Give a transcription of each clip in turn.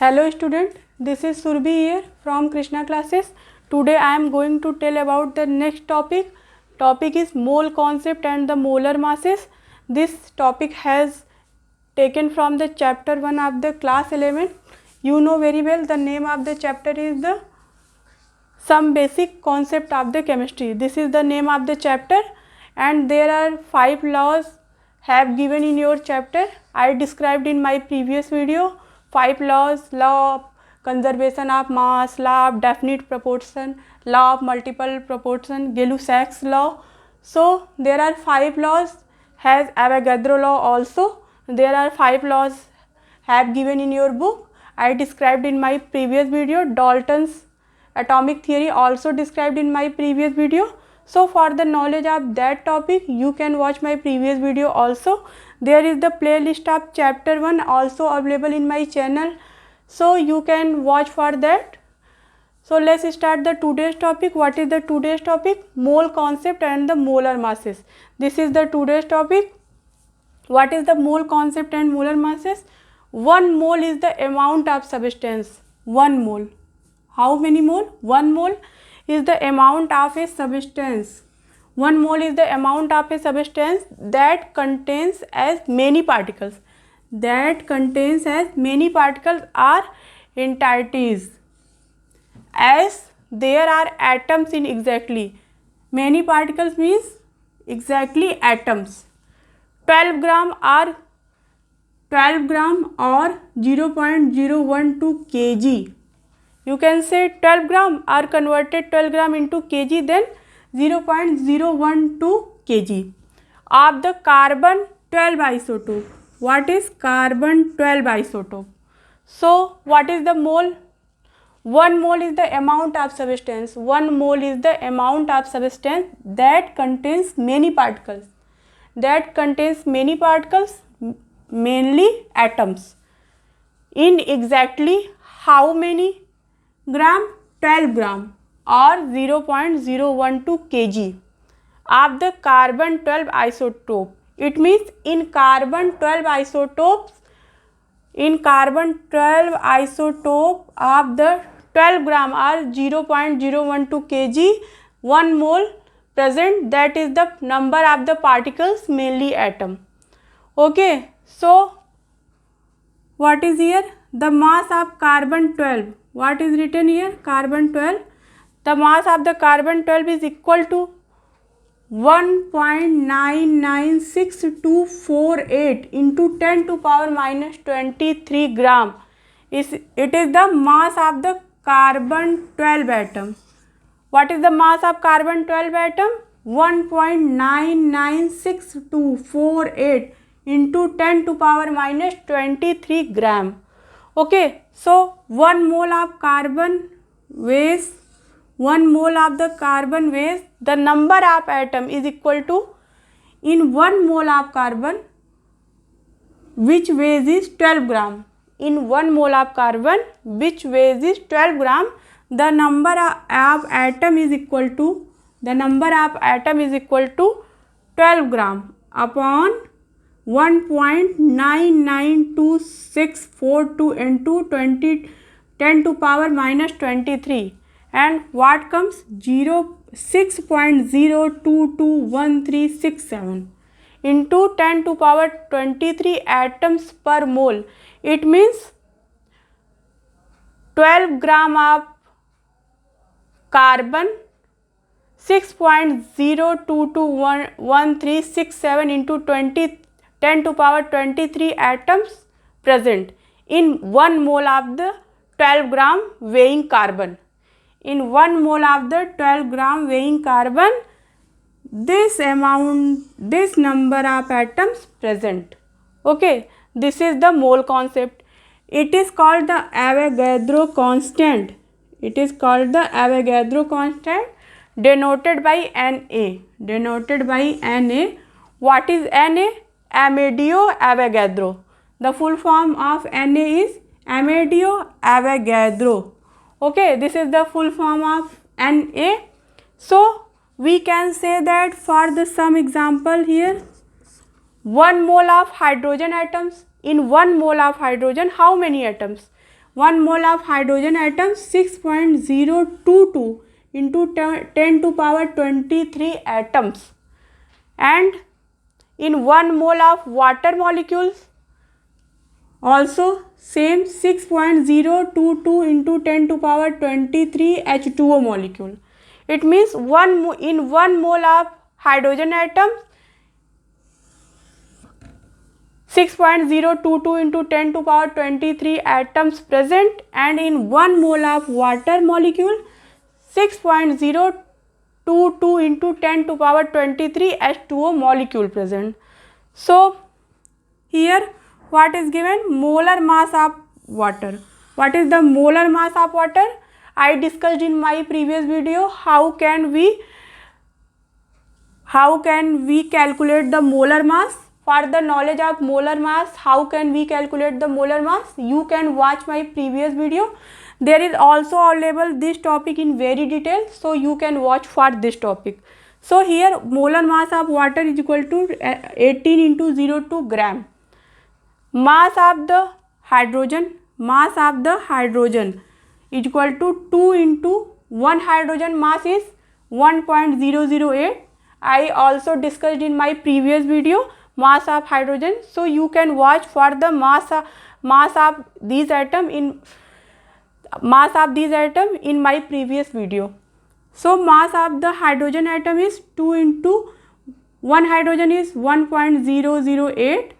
Hello student, this is Surbhi here from Krishna classes. Today I am going to tell about the next topic. Topic is mole concept and the molar masses. This topic has taken from the chapter 1 of the class 11. You know very well the name of the chapter is the some basic concept of the chemistry. This is the name of the chapter and there are 5 laws have given in your chapter. I described in my previous video 5 laws: law of conservation of mass, law of definite proportion, law of multiple proportion, Gay-Lussac's law. So there are 5 laws, has Avogadro law also. There are 5 laws have given in your book. I described in my previous video. Dalton's atomic theory also described in my previous video. So for the knowledge of that topic you can watch my previous video also. There is the playlist of chapter 1 also available in my channel, so you can watch for that. So let's start the today's topic. What is the today's topic? Mole concept and the molar masses. This is the today's topic. What is the mole concept and molar masses? 1 mole is the amount of substance. 1 mole. How many mole? 1 mole is the amount of a substance. 1 mole is the amount of a substance that contains as many particles. That contains as many particles are entities. As there are atoms in exactly. Many particles means exactly atoms. 12 gram or 0.012 kg. You can say 12 gram or converted 12 gram into kg, then 0.012 kg of the carbon 12 isotope. What is carbon 12 isotope? So what is the mole? 1 mole is the amount of substance. 1 mole is the amount of substance that contains many particles. That contains many particles, mainly atoms. In exactly how many gram? 12 gram or 0.012 kg of the carbon 12 isotope. It means in carbon 12 isotopes, of the 12 gram or 0.012 kg, 1 mole present, that is the number of the particles, mainly atom. Okay, so what is here? The mass of carbon 12. What is written here? Carbon 12. The mass of the carbon 12 is equal to 1.99648 into 10 to power minus 23 gram. It is the mass of the carbon 12 atom. What is the mass of carbon 12 atom? 1.99648 into 10 to power minus 23 gram. Okay, so 1 mole of carbon weighs, 1 mole of the carbon weighs, the number of atom is equal to, in 1 mole of carbon which weighs is 12 gram. In 1 mole of carbon which weighs is 12 gram, the number of atom is equal to, 12 gram upon 1.99264 into 10 to power minus 23, and what comes? 6.0221367 into 10 to power 23 atoms per mole. It means 12 gram of carbon, 6.0221367 into 10 to power 23 atoms present in 1 mole of the 12 gram weighing carbon. In 1 mole of the 12 gram weighing carbon, this number of atoms present. Okay, this is the mole concept. It is called the Avogadro constant. It is called the Avogadro constant, denoted by Na. Denoted by Na. What is Na? Amadeo Avogadro. The full form of Na is Amadeo Avogadro. Okay, this is the full form of Na. So we can say that for the some example here, 1 mole of hydrogen atoms. In 1 mole of hydrogen, how many atoms? 1 mole of hydrogen atom 6.022 into 10 to power 23 atoms, and in 1 mole of water molecules also same 6.022 into 10 to power 23 H2O molecule. It means in 1 mole of hydrogen atom 6.022 into 10 to power 23 atoms present, and in 1 mole of water molecule 6.022 into 10 to power 23 H2O molecule present. So here what is given? Molar mass of water. What is the molar mass of water? I discussed in my previous video how can we calculate the molar mass. For the knowledge of molar mass, how can we calculate the molar mass? You can watch my previous video. There is also available this topic in very detail, so you can watch for this topic. So here molar mass of water is equal to 18 into 02 gram. Mass of the hydrogen is equal to 2 into 1 hydrogen mass is 1.008. I also discussed in my previous video mass of hydrogen, so you can watch for the mass of these atom in my previous video. So mass of the hydrogen atom is 2 into 1 hydrogen is 1.008.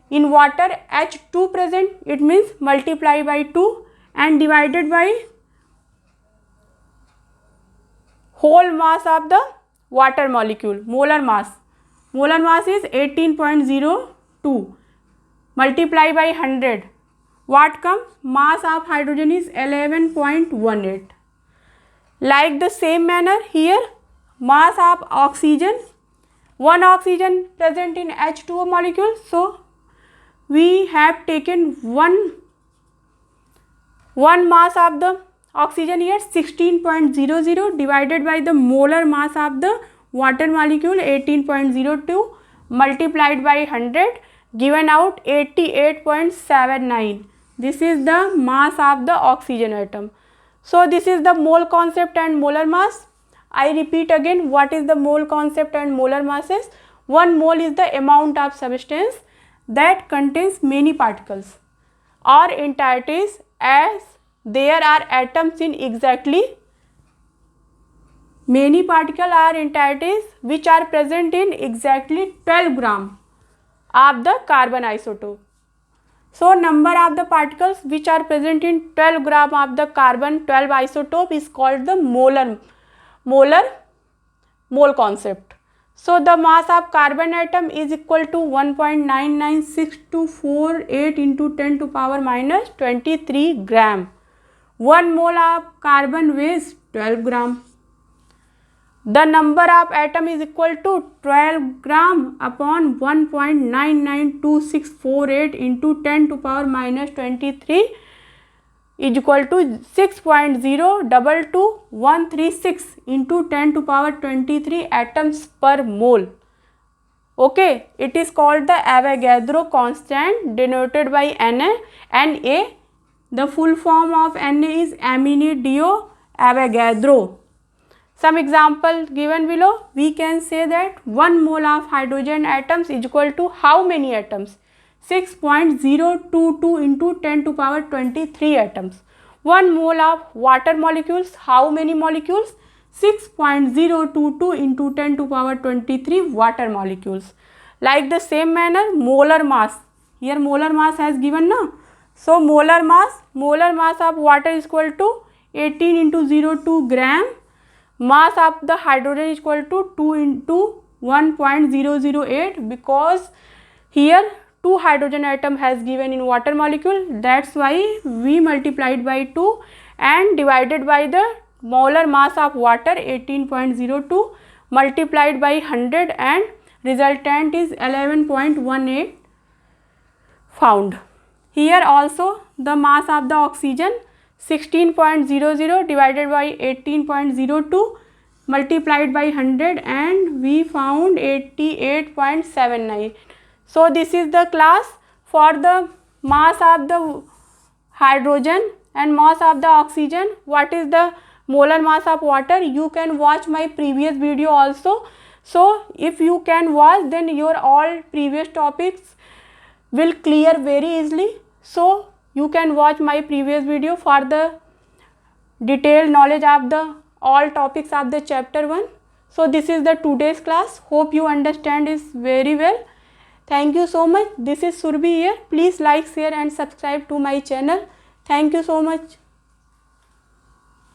In water H2 present, it means multiply by 2 and divided by whole mass of the water molecule, molar mass. Molar mass is 18.02 multiply by 100. What comes? Mass of hydrogen is 11.18. Like the same manner here, mass of oxygen, one oxygen present in H2O molecule, so we have taken one mass of the oxygen here 16.00 divided by the molar mass of the water molecule 18.02 multiplied by 100, given out 88.79. This is the mass of the oxygen atom. So this is the mole concept and molar mass. I repeat again, what is the mole concept and molar masses? 1 mole is the amount of substance that contains many particles or entities, as there are atoms in exactly many particles or entities which are present in exactly 12 gram of the carbon isotope. So number of the particles which are present in 12 gram of the carbon 12 isotope is called the mole concept. So the mass of carbon atom is equal to 1.99624 into 10 to power minus 23 gram. 1 mole of carbon weighs 12 gram. The number of atom is equal to 12 gram upon 1.992648 into 10 to power minus 23 is equal to 6.022136 into 10 to power 23 atoms per mole. Okay, it is called the Avogadro constant denoted by Na. The full form of Na is Amendio Avogadro. Some example given below. We can say that 1 mole of hydrogen atoms is equal to how many atoms? 6.022 into 10 to power 23 atoms. 1 mole of water molecules, how many molecules? 6.022 into 10 to power 23 water molecules. Like the same manner, molar mass. Here molar mass has given now. So molar mass of water is equal to 18 into 02 gram. Mass of the hydrogen is equal to 2 into 1.008, because here 2 hydrogen atom has given in water molecule, that's why we multiplied by 2 and divided by the molar mass of water 18.02 multiplied by 100, and resultant is 11.18 found. Here also the mass of the oxygen 16.00 divided by 18.02 multiplied by 100, and we found 88.79. So this is the class for the mass of the hydrogen and mass of the oxygen, what is the molar mass of water. You can watch my previous video also. So if you can watch, then your all previous topics will clear very easily. So you can watch my previous video for the detailed knowledge of the all topics of the chapter 1. So this is the today's class. Hope you understand is very well. Thank you so much. This is Surbhi here. Please like, share and subscribe to my channel. Thank you so much.